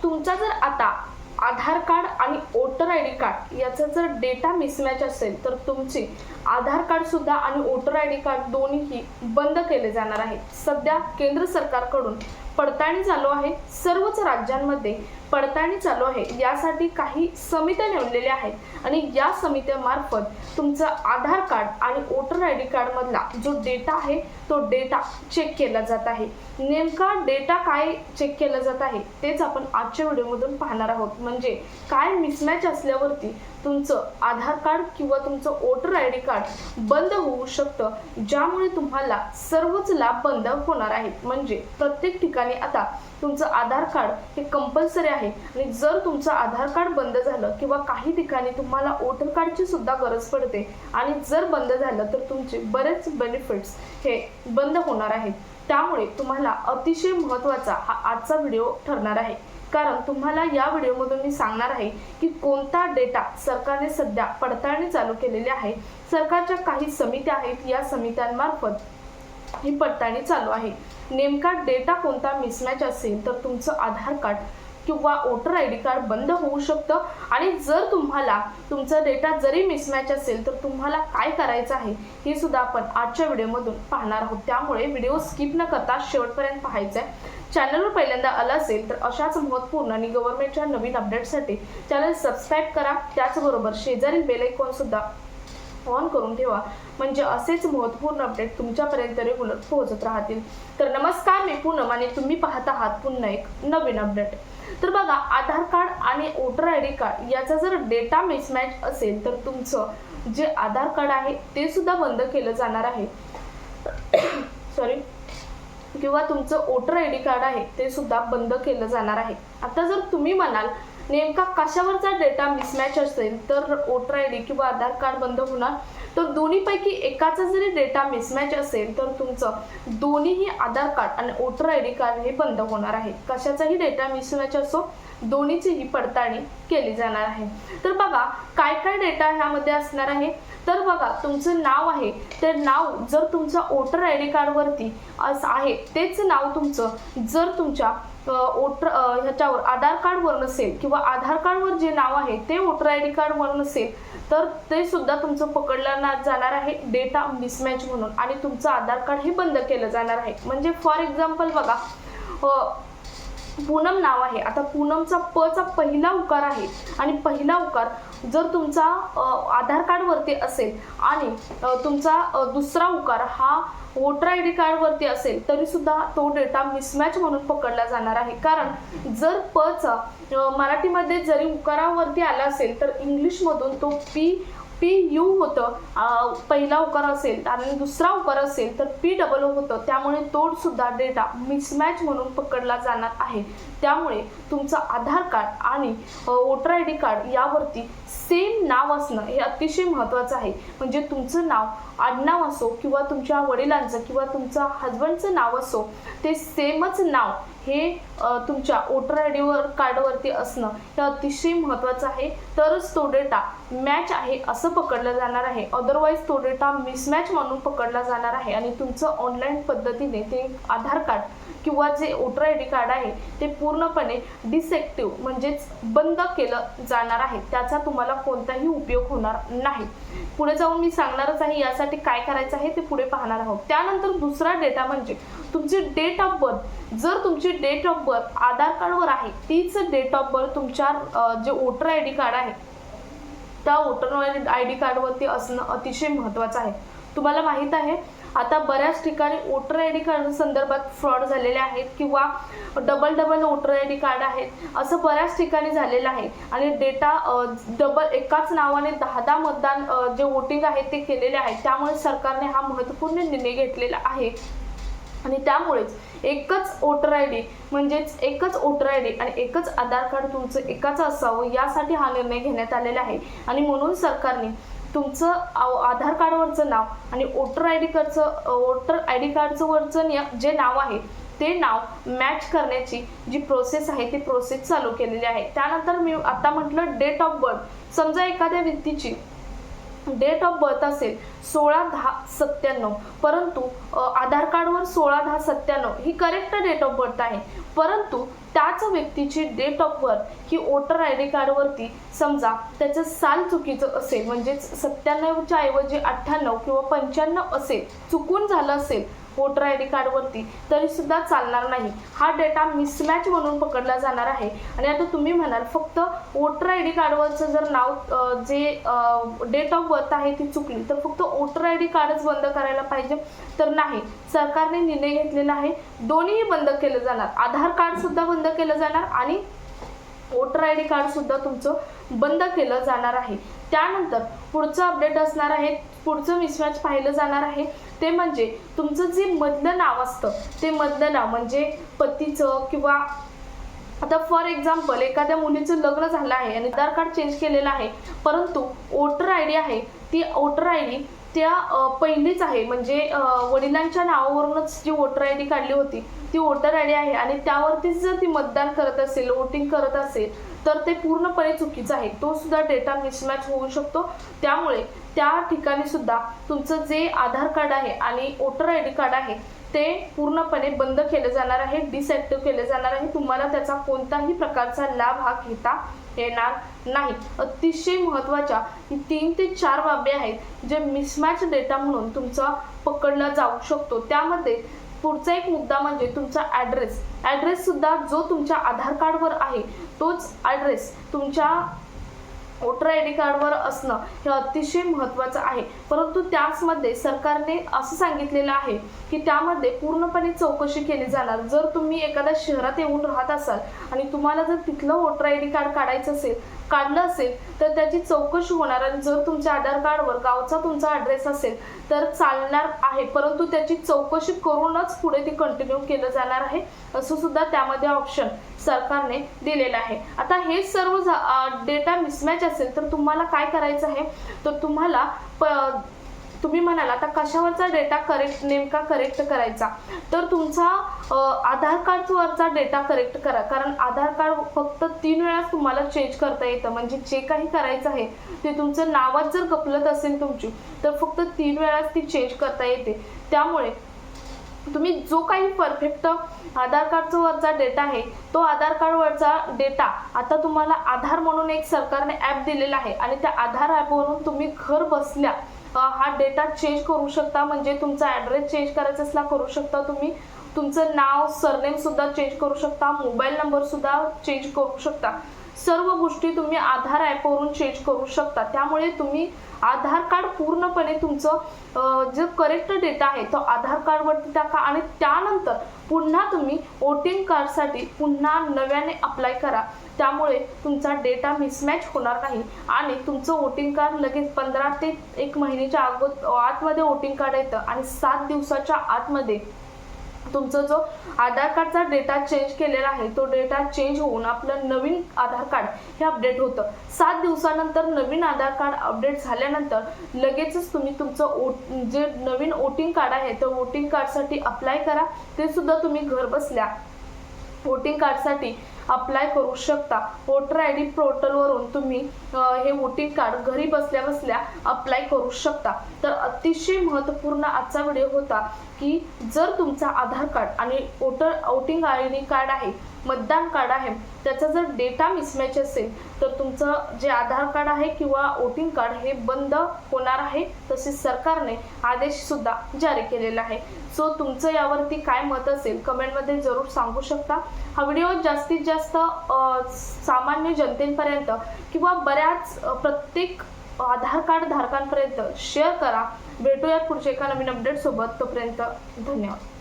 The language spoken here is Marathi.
तुमचा जर आता आधार कार्ड आणि वोटर आय डी कार्ड याचा जर डेटा मिसमॅच असेल तर तुमचे आधार कार्ड सुद्धा आणि वोटर आय डी कार्ड दोन्हीही बंद केले जाणार आहे। सध्या केंद्र सरकारकडून पडताळणी चालू आहे, सर्वच राज्यांमध्ये पडताळणी चालू आहे। यासाठी काही समित्या नेमलेल्या आहेत आणि या समित्यामार्फत तुमचा आधार कार्ड आणि वोटर आय डी कार्ड मधला जो डेटा आहे तो डेटा चेक केला जात आहे। नेमका डेटा काय चेक केला जात आहे तेच आपण आजच्या व्हिडिओमधून पाहणार आहोत। म्हणजे काय मिसमॅच असल्यावरती तुमचं आधार कार्ड किंवा तुमचं वोटर आय डी कार्ड बंद होऊ शकतं, ज्यामुळे तुम्हाला सर्वच लाभ बंद होणार आहेत। म्हणजे प्रत्येक ठिकाणी आता तुमचं आधार कार्ड हे कंपल्सरी आहे आणि जर तुमचं आधार कार्ड बंद झालं किंवा काही ठिकाणी तुम्हाला वोटर कार्डची सुद्धा गरज पडते आणि जर बंद झालं तर तुमचे बरेच बेनिफिट्स हे बंद होणार आहेत। त्यामुळे तुम्हाला अतिशय महत्त्वाचा हा आजचा व्हिडिओ ठरणार आहे, कारण तुम्हाला या व्हिडिओमधून मी सांगणार आहे की कोणता डेटा सरकारने सध्या पडताळणी चालू केलेली आहे। सरकारच्या काही समित्या आहेत, या समित्यांमार्फत ही पडताळणी चालू आहे। नेमका डेटा कोणता मिसमॅच असेल तर तुमचं आधार कार्ड किंवा वोटर आय डी कार्ड बंद होऊ शकतं आणि जर तुम्हाला तुमचा डेटा जरी मिसमॅच असेल तर तुम्हाला काय करायचं आहे हे सुद्धा आपण आजच्या व्हिडिओमधून पाहणार आहोत। त्यामुळे व्हिडिओ स्किप न करता शेवटपर्यंत पाहायचा आहे। चॅनलवर पहिल्यांदा आला असेल तर अशाच महत्त्वपूर्ण आणि गव्हर्नमेंटच्या नवीन अपडेट्ससाठी चॅनल सबस्क्राईब करा, त्याचबरोबर शेजारील बेल आयकॉन सुद्धा ऑन करून ठेवा, म्हणजे असेच महत्त्वपूर्ण अपडेट तुमच्यापर्यंत रेग्युलर पोहोचत राहतील। तर नमस्कार, मी पूनम आणि तुम्ही पाहत आहात पुन्हा एक नवीन अपडेट। तर बघा, आधार कार्ड आणि वोटर आय डी कार्ड याचा जर डेटा मिसमॅच असेल तर तुमचं जे आधार कार्ड आहे ते सुद्धा बंद केलं जाणार आहे सॉरी किंवा तुमचं वोटर आय डी कार्ड आहे ते सुद्धा बंद केलं जाणार आहे। आता जर तुम्ही म्हणाल नेमका कशावरचा डेटा मिसमॅच असेल तर वोटर आय डी किंवा आधार कार्ड बंद होणार, तर दोन्हीपैकी एकाचा जरी डेटा मिसमॅच असेल तर तुमचं दोन्हीही आधार कार्ड आणि वोटर आय डी कार्ड हे बंद होणार आहे। कशाचाही डेटा मिसमॅच असो, दोन्हीचीही पडताळणी केली जाणार आहे। तर बघा काय काय डेटा ह्यामध्ये असणार आहे। तर बघा, तुमचं नाव आहे ते नाव जर तुमच्या वोटर आय डी कार्डवरती असं आहे तेच नाव तुमचं जर तुमच्या ह्याच्यावर आधार कार्डवर नसेल किंवा आधार कार्डवर जे नाव आहे ते वोटर आय डी कार्डवर नसेल तर ते सुद्धा तुमचं पकडलं जाणार आहे डेटा मिसमॅच म्हणून आणि तुमचं आधार कार्ड हे बंद केलं जाणार आहे। म्हणजे फॉर एक्झाम्पल बघा, पूनम नाव आहे, आता पूनमचा प चा पहिला उकार आहे आणि पहिला उकार जर तुमचा आधार कार्ड वरती असेल आणि तुमचा दुसरा उकार हा वोटर आय डी कार्ड वरती असेल तरी सुद्धा तो डेटा मिसमॅच म्हणून पकडला जाणार आहे। कारण जर प चा मराठीमध्ये जरी उकारावरती आला असेल तर इंग्लिशमधून तो PU होतं, पहिला उकार असेल आणि दुसरा उकार असेल तर PW होतं, त्यामुळे तो सुद्धा डेटा मिसमॅच म्हणून पकडला जाणार आहे। त्यामुळे तुमचं आधार कार्ड आणि वोटर आय डी कार्ड यावरती सेम नाव असणं हे अतिशय महत्त्वाचं आहे। म्हणजे तुमचं नाव आडनाव असो किंवा तुमच्या वडिलांचं किंवा तुमच्या हजबंडचं नाव असो, ते सेमच नाव हे तुमच्या वोटर आय डी कार्डवरती असणं हे अतिशय महत्त्वाचं आहे। तरच तो डेटा मॅच आहे असं पकडलं जाणार आहे, अदरवाईज तो डेटा मिसमॅच म्हणून पकडला जाणार आहे आणि तुमचं ऑनलाईन पद्धतीने ते आधार कार्ड किंवा जे वोटर आय डी कार्ड आहे ते पूर्णपणे डिसएक्टिव्ह म्हणजेच बंद केलं जाणार आहे, त्याचा तुम्हाला कोणताही उपयोग होणार नाही। पुढे जाऊन मी सांगणारच आहे यासाठी काय करायचं आहे ते पुढे पाहणार आहोत। त्यानंतर दुसरा डेटा म्हणजे तुमची डेट ऑफ बर्थ। जर तुमची डेट ऑफ बर्थ आधार कार्डवर आहे तीच डेट ऑफ बर्थ तुमच्या जे वोटर आय डी कार्ड आहे त्या वोटर आय डी कार्डवरती असणं अतिशय महत्त्वाचं आहे। तुम्हाला माहीत आहे आता बऱ्याच ठिकाणी वोटर आय डी कार्ड संदर्भात फ्रॉड झालेले आहेत किंवा double voter I D card आहेत, असं बऱ्याच ठिकाणी झालेलं आहे आणि डेटा एकाच नावाने 10 मतदान जे वोटिंग आहे ते केलेले आहे। त्यामुळे सरकारने हा महत्त्वपूर्ण निर्णय घेतलेला आहे आणि त्यामुळेच एकच वोटर आय डी म्हणजेच एकच वोटर आय डी आणि एकच आधार कार्ड तुमचं एकाच असावं यासाठी हा निर्णय घेण्यात आलेला आहे। आणि म्हणून सरकारने तुमचं आधार कार्डवरचं नाव आणि वोटर आय डी कार्डचं वरचं जे नाव आहे ते नाव मॅच करण्याची जी प्रोसेस आहे ती प्रोसेस चालू केलेली आहे। त्यानंतर मी आता म्हटलं डेट ऑफ बर्थ। समजा एखाद्या व्यक्तीची डेट ऑफ बर्थ असेल 16/10/97, परंतु आधार कार्डवर 16/10/97 ही करेक्ट डेट ऑफ बर्थ आहे, परंतु त्याच व्यक्तीची डेट ऑफ बर्थ ही वोटर आय डी कार्डवरती समजा त्याचं साल चुकीचं असेल, म्हणजे 97च्या ऐवजी 98 किंवा 95 असेल, चुकून झालं असेल वोटर आय डी कार्डवरती, तरी सुद्धा चालणार नाही. हा डेटा मिसमॅच म्हणून पकडला जाणार आहे. आणि आता तुम्ही म्हणाल फक्त वोटर आय डी कार्डवरचं जर नाव जे डेट ऑफ बर्थ आहे ती चुकली तर फक्त वोटर आय डी कार्डच बंद करायला पाहिजे, तर नाही. सरकारने निर्णय घेतलेला आहे दोन्हीही बंद केलं जाणार, आधार कार्ड सुद्धा बंद केलं जाणार आणि वोटर आय डी कार्ड सुद्धा तुमचं बंद केलं जाणार आहे. त्यानंतर पुढचं अपडेट असणार आहे, पुढचं मिसमॅच पाहिलं जाणार आहे ते म्हणजे तुमचं जे मधलं नाव असतं ते मधलं नाव म्हणजे पतीचं, किंवा आता फॉर एक्झाम्पल एखाद्या मुलीचं लग्न झालं आहे आणि आधार कार्ड चेंज केलेलं आहे, परंतु वोटर आय डी आहे ती वोटर आय डी त्या पहिलीच आहे, म्हणजे वडिलांच्या नावावरूनच जी वोटर आय डी काढली होती ती वोटर आय डी आहे आणि त्यावरतीच जर ती मतदान करत असेल, वोटिंग करत असेल, तर ते पूर्णपणे चुकीचं आहे. तो सुद्धा डेटा मिसमॅच होऊ शकतो. त्यामुळे त्या ठिकाणी सुद्धा तुमचं जे आधार कार्ड आहे आणि वोटर आय डी कार्ड आहे ते पूर्णपणे बंद केलं जाणार आहे, डिसॲक्टिव्ह केलं जाणार आहे. तुम्हाला त्याचा कोणताही प्रकारचा लाभ हा घेता येणार नाही. अतिशय महत्त्वाच्या 3 ते 4 बाबी आहेत जे मिसमॅच डेटा म्हणून तुमचा पकडला जाऊ शकतो. त्यामध्ये पुढचा एक मुद्दा म्हणजे तुमचा ॲड्रेस सुद्धा जो तुमच्या आधार कार्डवर आहे तोच ॲड्रेस तुमच्या वोटर आय डी कार्डवर असणं हे अतिशय महत्त्वाचं आहे. परंतु त्याचमध्ये सरकारने असं सांगितलेलं आहे की त्यामध्ये पूर्णपणे चौकशी केली जाणार. जर तुम्ही एखाद्या शहरात येऊन राहत असाल आणि तुम्हाला जर तिथलं वोटर आय डी कार्ड काढलं असेल तर त्याची चौकशी होणार आणि जर तुमच्या आधार कार्डवर गावचा तुमचा ॲड्रेस असेल तर चालणार आहे, परंतु त्याची चौकशी करूनच पुढे ते कंटिन्यू केलं जाणार आहे, असं सुद्धा त्यामध्ये ऑप्शन सरकारने दिलेलं आहे. आता हे सर्व डेटा मिसमॅच असेल तर तुम्हाला काय करायचं आहे, तर तुम्हाला तुम्ही म्हणाल आता कशावरचा डेटा नेमका करेक्ट करायचा, तर तुमचा आधार कार्डवरचा डेटा करेक्ट करा. कारण आधार कार्ड फक्त 3 वेळा तुम्हाला चेंज करता येतं, म्हणजे जे काही करायचं आहे ते तुमचं नावात जर गफलत असेल तुमची तर फक्त 3 वेळाच ती चेंज करता येते. त्यामुळे तुम्ही जो काही परफेक्ट आधार कार्डचा वरचा डेटा आहे तो आधार कार्डवरचा डेटा आता तुम्हाला आधार म्हणून एक सरकारने ॲप दिलेला आहे आणि त्या आधार ॲपवरून तुम्ही घर बसल्या हा डेटा चेंज करू शकता. म्हणजे तुमचा ॲड्रेस चेंज करायचा असला करू शकता, तुम्ही तुमचं नाव सरनेम सुद्धा चेंज करू शकता, मोबाईल नंबर सुद्धा चेंज करू शकता. सर्व गोष्टी तुम्ही आधार ॲपवरून चेंज करू शकता. त्यामुळे तुम्ही आधार कार्ड पूर्णपणे तुमचं जो करेक्ट डेटा आहे तो आधार कार्डवरती टाका आणि त्यानंतर पुन्हा तुम्ही वोटिंग कार्डसाठी पुन्हा नव्याने अप्लाय करा. त्यामुळे तुमचा डेटा मिसमॅच होणार नाही आणि तुमचं वोटिंग कार्ड लगेच 15 ते 1 महिन्याच्या आतमध्ये वोटिंग कार्ड येतं आणि 7 दिवसाच्या आतमध्ये तुमचा जो आधार कार्डचा डेटा चेंज केलेला आहे तो डेटा चेंज होऊन आपलं नवीन आधार कार्ड हे अपडेट होतं. 7 दिवसानंतर नवीन आधार कार्ड अपडेट झाल्यानंतर लगेचच तुम्ही तुमचं जे नवीन वोटिंग कार्ड आहे तर वोटिंग कार्डसाठी अप्लाय करा. ते सुद्धा तुम्ही घर बसल्या वोटिंग कार्डसाठी अप्लाय करू शकता. वोटर आय डी पोर्टलवरून तुम्ही हे वोटिंग कार्ड घरी बसल्या बसल्या अप्लाय करू शकता. तर अतिशय महत्त्वपूर्ण आजचा व्हिडिओ होता की जर तुमचा आधार कार्ड आणि वोटिंग आय डी कार्ड आहे, मतदान कार्ड आहे, त्याचा जर डेटा मिसमॅच असेल तर तुमचं जे आधार कार्ड आहे किंवा वोटिंग कार्ड हे बंद होणार आहे. तसेच सरकारने आदेश सुद्धा जारी केलेला आहे. सो तुमचं यावरती काय मत असेल कमेंटमध्ये जरूर सांगू शकता. हा व्हिडिओ जास्तीत जास्त सामान्य जनतेपर्यंत किंवा बऱ्याच प्रत्येक आधार कार्ड धारकांपर्यंत शेअर करा. भेटूयात पुढच्या एका नवीन अपडेट सोबत. तोपर्यंत धन्यवाद.